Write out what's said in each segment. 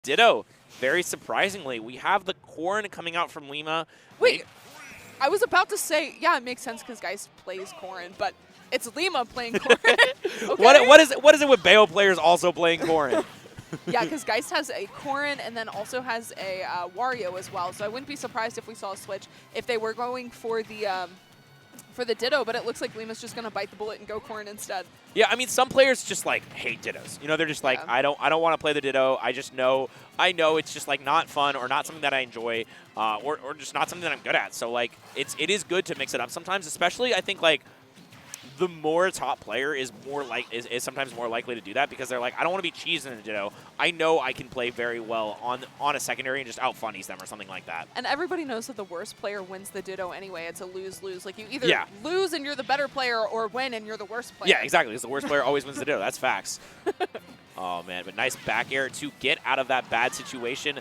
Ditto. Very surprisingly, we have the Corrin coming out from Lima. Wait, I was about to say, yeah, it makes sense because Geist plays Corrin, but it's Lima playing Corrin. Okay. What is it with Bayo players also playing Corrin? Yeah, because Geist has a Corrin and then also has a Wario as well, so I wouldn't be surprised if we saw a switch if they were going for the Ditto, but it looks like Lima's just going to bite the bullet and go Corrin instead. Yeah, I mean, some players just like hate Dittos. You know, they're just like, I don't want to play the Ditto. I know it's just like not fun or not something that I enjoy, or just not something that I'm good at. So like, it is good to mix it up sometimes, especially I think like the more top player is sometimes more likely to do that because they're like, I don't want to be cheesed in a Ditto. I know I can play very well on a secondary and just out funnies them or something like that. And everybody knows that the worst player wins the Ditto anyway. It's a lose-lose. Like you either lose and you're the better player or win and you're the worst player. Yeah, exactly. Because the worst player always wins the Ditto. That's facts. Oh, man. But nice back air to get out of that bad situation.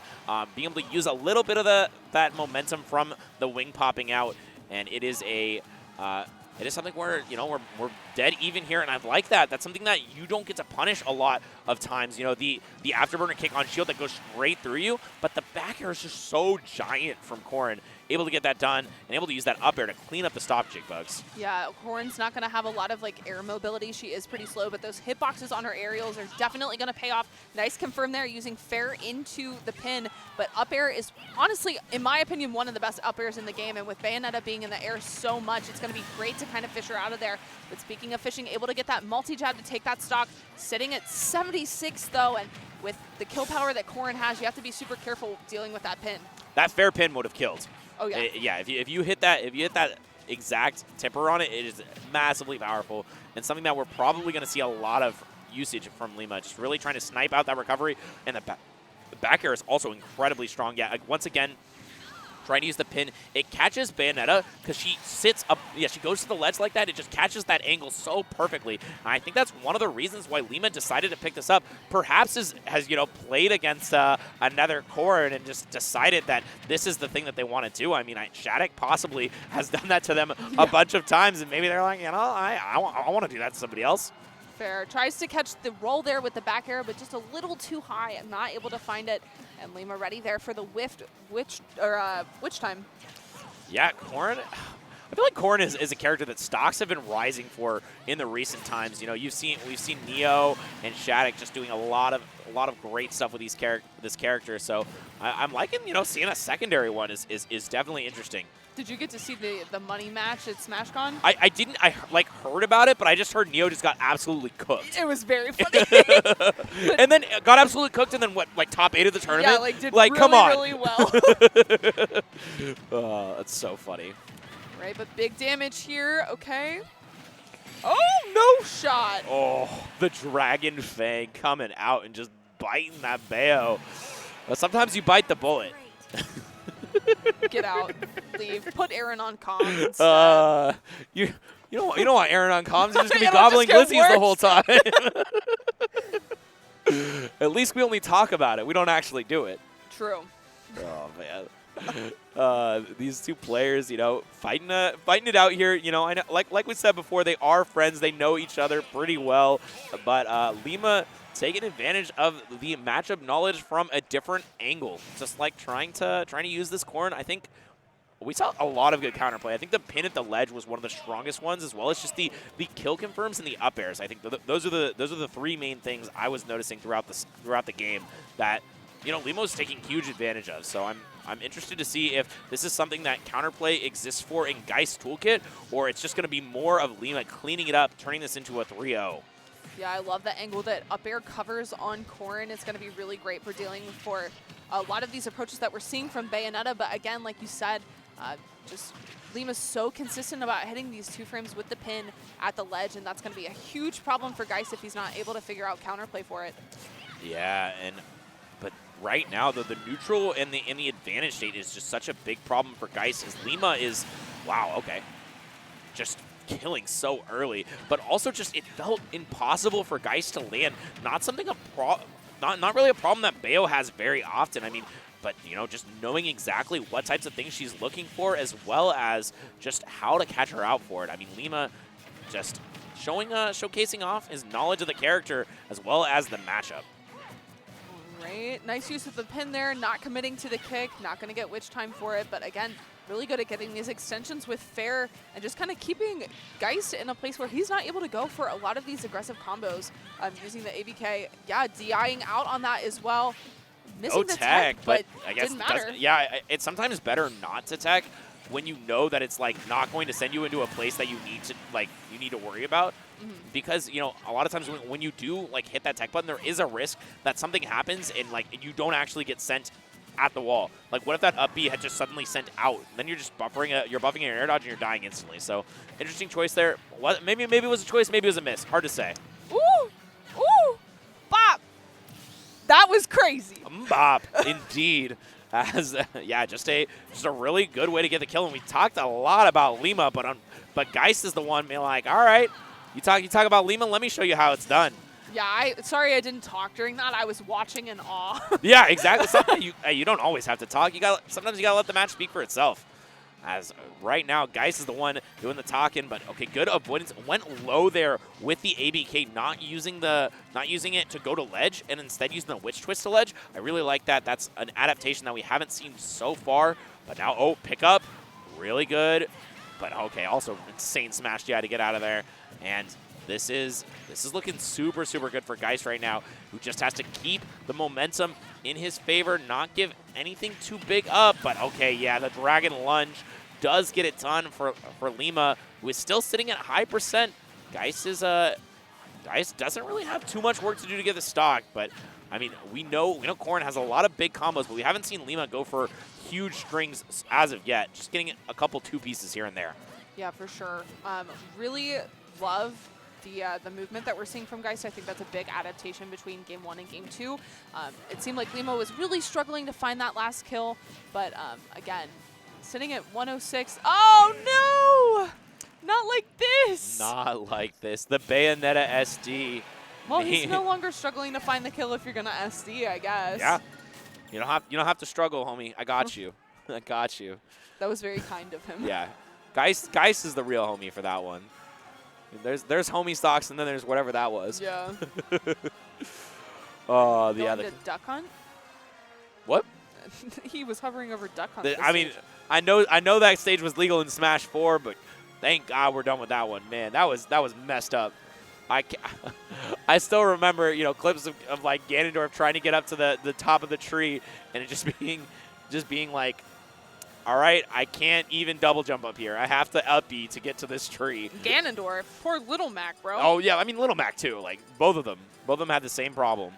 Being able to use a little bit of that momentum from the wing popping out. And it is it is something where, you know, we're dead even here, and I like that. That's something that you don't get to punish a lot of times. You know, the afterburner kick on shield that goes straight through you, but the back air is just so giant from Corrin. Able to get that done and able to use that up air to clean up the stop jig bugs. Yeah, Corrin's not going to have a lot of like air mobility. She is pretty slow, but those hitboxes on her aerials are definitely going to pay off. Nice confirm there using fair into the pin, but up air is honestly, in my opinion, one of the best up airs in the game, and with Bayonetta being in the air so much, it's going to be great to kind of fish her out of there. But speaking of fishing, able to get that multi-jab to take that stock, sitting at 76 though, and with the kill power that Corrin has, you have to be super careful dealing with that pin. That fair pin would have killed. Oh yeah. Yeah, if you hit that exact tipper on it, it is massively powerful and something that we're probably going to see a lot of usage from Lima. Just really trying to snipe out that recovery, and the back air is also incredibly strong. Yeah, once again, trying to use the pin. It catches Bayonetta because she sits up. Yeah, she goes to the ledge like that. It just catches that angle so perfectly. And I think that's one of the reasons why Lima decided to pick this up. Perhaps has you know, played against another Corrin and just decided that this is the thing that they want to do. I mean, Shattuck possibly has done that to them a bunch of times, and maybe they're like, you know, I want to do that to somebody else. Fair. Tries to catch the roll there with the back air, but just a little too high and not able to find it. And Lima ready there for the witch time. Yeah, Corrin. I feel like Corrin is a character that stocks have been rising for in the recent times. You know, we've seen Neo and Shattuck just doing a lot of great stuff with this character. So I'm liking, you know, seeing a secondary one is definitely interesting. Did you get to see the money match at SmashCon? I didn't. I like heard about it, but I just heard Neo just got absolutely cooked. It was very funny. And then got absolutely cooked, and then what? Like top 8 of the tournament? Yeah, like did like, really, come on. really well. Oh, that's so funny. Right, but big damage here. Okay. Oh, no shot. Oh, the Dragon Fang coming out and just biting that Bayo. But sometimes you bite the bullet. Get out. Leave. Put Aaron on comms. You don't want Aaron on comms. You're just going to be gobbling glizzies the whole time. At least we only talk about it. We don't actually do it. True. Oh, man. These two players, you know, fighting it out here. You know, I know, like we said before, they are friends. They know each other pretty well. But Lima taking advantage of the matchup knowledge from a different angle, just like trying to use this Corrin. I think we saw a lot of good counterplay. I think the pin at the ledge was one of the strongest ones, as well as just the kill confirms and the up airs. I think those are the three main things I was noticing throughout the game that, you know, Lima was taking huge advantage of. So I'm interested to see if this is something that counterplay exists for in Geist toolkit, or it's just going to be more of Lima cleaning it up, turning this into a 3-0. Yeah, I love the angle that up air covers on Corrin. It's going to be really great for dealing for a lot of these approaches that we're seeing from Bayonetta. But again, like you said, just Lima's so consistent about hitting these 2 frames with the pin at the ledge, and that's going to be a huge problem for Geist if he's not able to figure out counterplay for it. Yeah, but right now, though, the neutral and the advantage state is just such a big problem for Geist, as Lima is, wow, okay, just killing so early, but also just it felt impossible for Geist to land. Not really a problem that Bayo has very often. I mean, but, you know, just knowing exactly what types of things she's looking for, as well as just how to catch her out for it. I mean, Lima just showcasing off his knowledge of the character as well as the matchup. Right, nice use of the pin there, not committing to the kick, not going to get witch time for it, but again, really good at getting these extensions with fair and just kind of keeping Geist in a place where he's not able to go for a lot of these aggressive combos using the ABK. Yeah, DIing out on that as well. Missing the tech, but I guess didn't matter. it's sometimes better not to tech when you know that it's like not going to send you into a place that you need to worry about. Because, you know, a lot of times when you do like hit that tech button, there is a risk that something happens and like you don't actually get sent at the wall. Like, what if that up B had just suddenly sent out? Then you're just buffering you're buffing your air dodge and you're dying instantly. So interesting choice there. Maybe it was a choice, maybe it was a miss. Hard to say. Ooh, ooh, bop. That was crazy. Bop, indeed. As just a really good way to get the kill. And we talked a lot about Lima, but Geist is the one being like, all right. You talk about Lima. Let me show you how it's done. Yeah, sorry I didn't talk during that. I was watching in awe. Yeah, exactly. Sometimes you don't always have to talk. Sometimes you gotta let the match speak for itself. As right now, Geist is the one doing the talking, but okay, good avoidance. Went low there with the ABK, not using it to go to ledge, and instead using the witch twist to ledge. I really like that. That's an adaptation that we haven't seen so far. But now, pick up, really good. But okay, also insane smash DI to get out of there. And this is looking super, super good for Geist right now, who just has to keep the momentum in his favor, not give anything too big up. But okay, yeah, the Dragon Lunge does get it done for Lima, who is still sitting at high percent. Geist doesn't really have too much work to do to get the stock, but I mean, we know Corrin has a lot of big combos, but we haven't seen Lima go for huge strings as of yet. Just getting a couple two pieces here and there. Yeah, for sure. Really love the movement that we're seeing from Geist. I think that's a big adaptation between Game 1 and Game 2. It seemed like Lima was really struggling to find that last kill, but again, sitting at 106. Oh, no! Not like this! Not like this. The Bayonetta SD. Well, he's no longer struggling to find the kill if you're going to SD, I guess. Yeah. You don't have to struggle, homie. I got you. I got you. That was very kind of him. Yeah. Geist is the real homie for that one. There's homie stocks, and then there's whatever that was. Yeah. Oh, the other duck hunt. What? He was hovering over duck hunt. I mean, I know that stage was legal in Smash 4, but thank God we're done with that one, man. That was messed up. I still remember, clips of like Ganondorf trying to get up to the top of the tree, and it just being like, all right, I can't even double jump up here. I have to up B to get to this tree. Ganondorf, poor Little Mac, bro. Oh yeah, I mean Little Mac too. Like both of them had the same problem.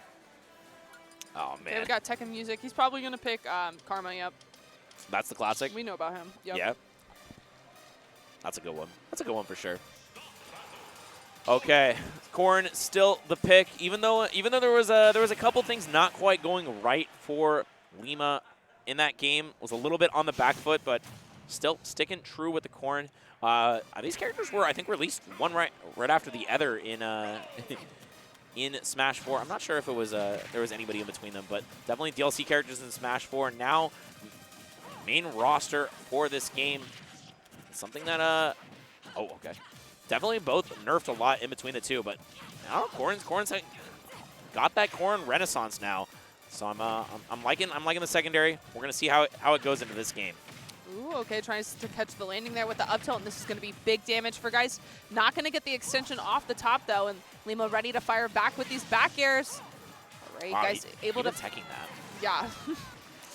Oh man. Okay, we got Tekken music. He's probably gonna pick Karma. Yep. That's the classic. We know about him. Yep. Yeah. That's a good one. That's a good one for sure. Okay, Corrin still the pick, even though there was a couple things not quite going right for Lima in that game. Was a little bit on the back foot, but still sticking true with the Corrin. These characters were, I think, released one right after the other in in Smash 4. I'm not sure if it was there was anybody in between them, but definitely DLC characters in Smash 4. And now main roster for this game. Something that okay. Definitely both nerfed a lot in between the two, but now Corrin's got that Corrin renaissance now. So I'm liking the secondary. We're gonna see how it goes into this game. Ooh, okay, trying to catch the landing there with the up tilt, and this is gonna be big damage for Geist. Not gonna get the extension off the top though, and Lima ready to fire back with these back airs. All right, wow, Geist able to attacking that. Yeah.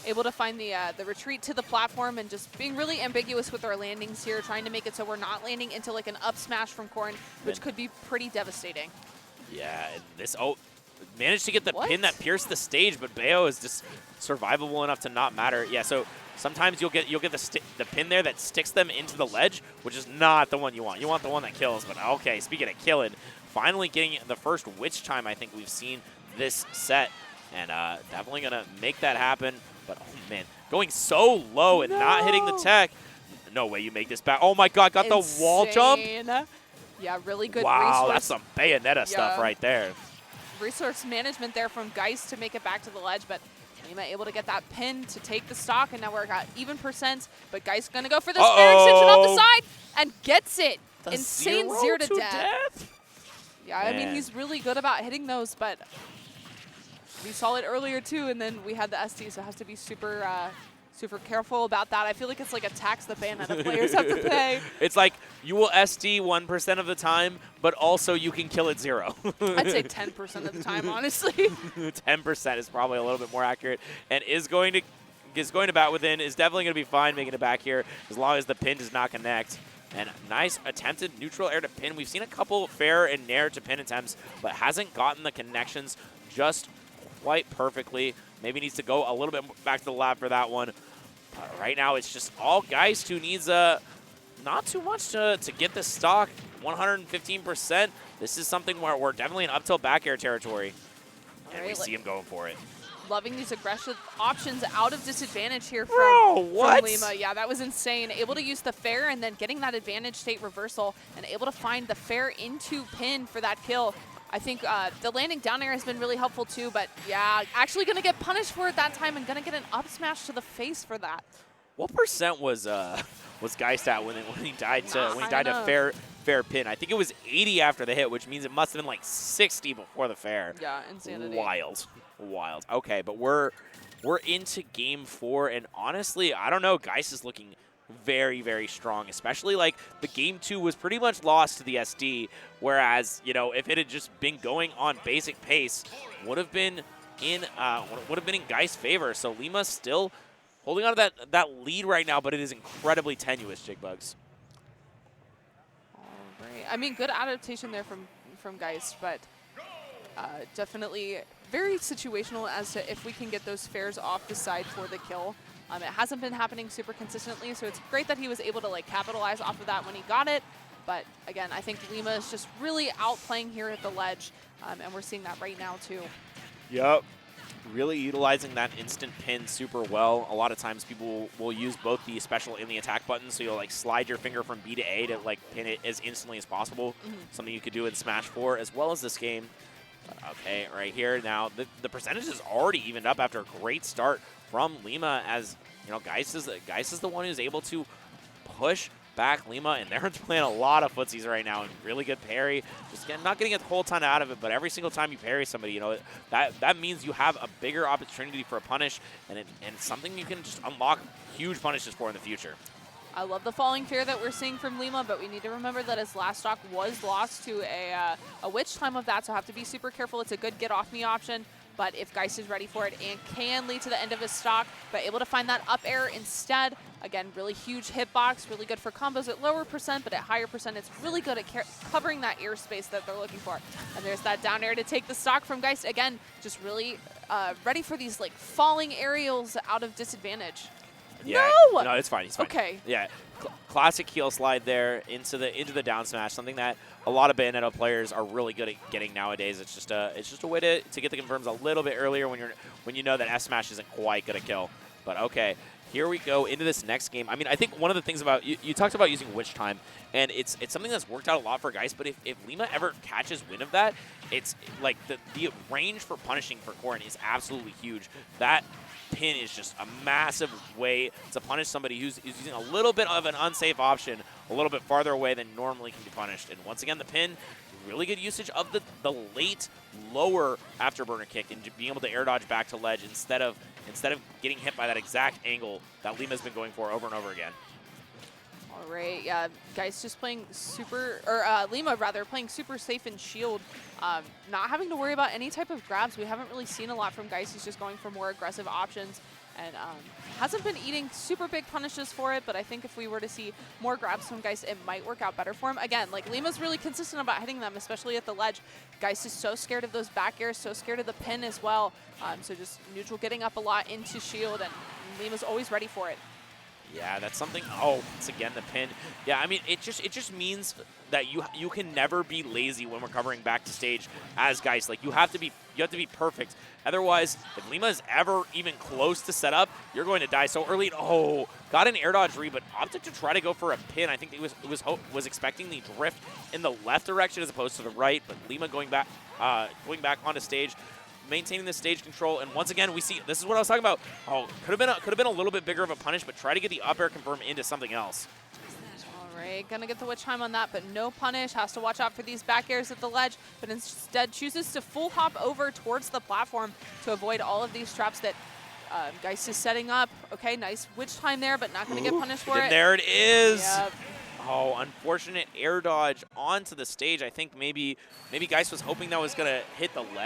Able to find the retreat to the platform and just being really ambiguous with our landings here, trying to make it so we're not landing into like an up smash from Corrin, which could be pretty devastating. Yeah, and this managed to get the pin that pierced the stage, but Bayo is just survivable enough to not matter. Yeah, so sometimes you'll get the pin there that sticks them into the ledge, which is not the one you want. You want the one that kills. But okay, speaking of killing, finally getting the first witch time I think we've seen this set, and definitely gonna make that happen. But, oh, man, going so low and not hitting the tech. No way you make this back. Oh, my God, got the wall jump. Yeah, really good Wow, that's some Bayonetta stuff right there. Resource management there from Geist to make it back to the ledge, but Lima able to get that pin to take the stock, and now we're at even percent. But Geist going to go for this fair extension off the side and gets it. The Insane zero to death. Yeah, Man. I mean, he's really good about hitting those, but We saw it earlier too, and then we had the SD, so it has to be super super careful about that. I feel like it's like a tax the Bayonetta players have to pay. It's like you will SD 1% of the time, but also you can kill it 0. I'd say 10% of the time, honestly. 10% is probably a little bit more accurate, and is going to bat within, is definitely going to be fine making it back here as long as the pin does not connect. And nice attempted neutral air to pin. We've seen a couple fair and nair to pin attempts, but hasn't gotten the connections just quite perfectly. Maybe needs to go a little bit back to the lab for that one. But right now, it's just all Geist who needs not too much to get the stock. 115%. This is something where we're definitely in up tilt back air territory. And we see him going for it. Loving these aggressive options out of disadvantage here from Lima. Yeah, that was insane. Able to use the fair and then getting that advantage state reversal and able to find the fair into pin for that kill. I think the landing down air has been really helpful too, but yeah, actually going to get punished for it that time and going to get an up smash to the face for that. What percent was Geist at when he died to fair pin? I think it was 80 after the hit, which means it must have been like 60 before the fair. Yeah, insanity. Wild. Okay, but we're into game 4, and honestly, I don't know. Geist is looking very, very strong, especially like the game 2 was pretty much lost to the SD, whereas, you know, if it had just been going on basic pace, would have been in Geist's favor. So Lima's still holding on to that lead right now, but it is incredibly tenuous, Jigbugs. All right. I mean, good adaptation there from Geist, but definitely very situational as to if we can get those fairs off the side for the kill. It hasn't been happening super consistently, so it's great that he was able to like capitalize off of that when he got it. But again, I think Lima is just really outplaying here at the ledge, and we're seeing that right now too. Yep. Really utilizing that instant pin super well. A lot of times people will use both the special and the attack buttons, so you'll like slide your finger from B to A to like pin it as instantly as possible. Something you could do in Smash 4 as well as this game. Okay, right here now, the percentage is already evened up after a great start from Lima, as you know, Geist is the one who's able to push back Lima, and they're playing a lot of footsies right now, and really good parry. Just not getting a whole ton out of it, but every single time you parry somebody, you know, that means you have a bigger opportunity for a punish, and it's something you can just unlock huge punishes for in the future. I love the falling fair that we're seeing from Lima, but we need to remember that his last stock was lost to a witch time of that, so have to be super careful. It's a good get off me option, but if Geist is ready for it, and can lead to the end of his stock, but able to find that up air instead. Again, really huge hitbox, really good for combos at lower percent, but at higher percent, it's really good at covering that airspace that they're looking for. And there's that down air to take the stock from Geist. Again, just really ready for these like falling aerials out of disadvantage. Yeah, no, it's fine. He's fine. Okay. Yeah, classic heel slide there into the down smash. Something that a lot of Bayonetta players are really good at getting nowadays. It's just a way to get the confirms a little bit earlier when you know that S smash isn't quite gonna kill. But okay, here we go into this next game. I mean, I think one of the things about you talked about using witch time, and it's something that's worked out a lot for Geist. But if Lima ever catches wind of that, it's like the range for punishing for Corrin is absolutely huge. That pin is just a massive way to punish somebody who's using a little bit of an unsafe option a little bit farther away than normally can be punished. And once again, the pin, really good usage of the late lower afterburner kick and being able to air dodge back to ledge instead of getting hit by that exact angle that Lima's been going for over and over again. All right, yeah, Geist just playing Lima rather, playing super safe in shield, not having to worry about any type of grabs. We haven't really seen a lot from Geist. He's just going for more aggressive options, and hasn't been eating super big punishes for it, but I think if we were to see more grabs from Geist, it might work out better for him. Again, like Lima's really consistent about hitting them, especially at the ledge. Geist is so scared of those back airs, so scared of the pin as well, so just neutral getting up a lot into shield, and Lima's always ready for it. Yeah, that's something. Oh, once again, the pin. Yeah, I mean, it just means that you can never be lazy when we're covering back to stage as Geist. Like you have to be perfect. Otherwise, if Lima is ever even close to setup, you're going to die so early. Oh, got an air dodge read, but opted to try to go for a pin. I think he was expecting the drift in the left direction as opposed to the right. But Lima going back onto stage, maintaining the stage control, and once again we see this is what I was talking about. Oh, could have been a little bit bigger of a punish, but try to get the up air confirm into something else. All Right, gonna get the witch time on that, but no punish. Has to watch out for these back airs at the ledge, but instead chooses to full hop over towards the platform to avoid all of these traps that Geist is setting up. Okay, nice witch time there, but not gonna get punished for it. There it is. Yep. Oh, unfortunate air dodge onto the stage. I think maybe Geist was hoping that was gonna hit the ledge.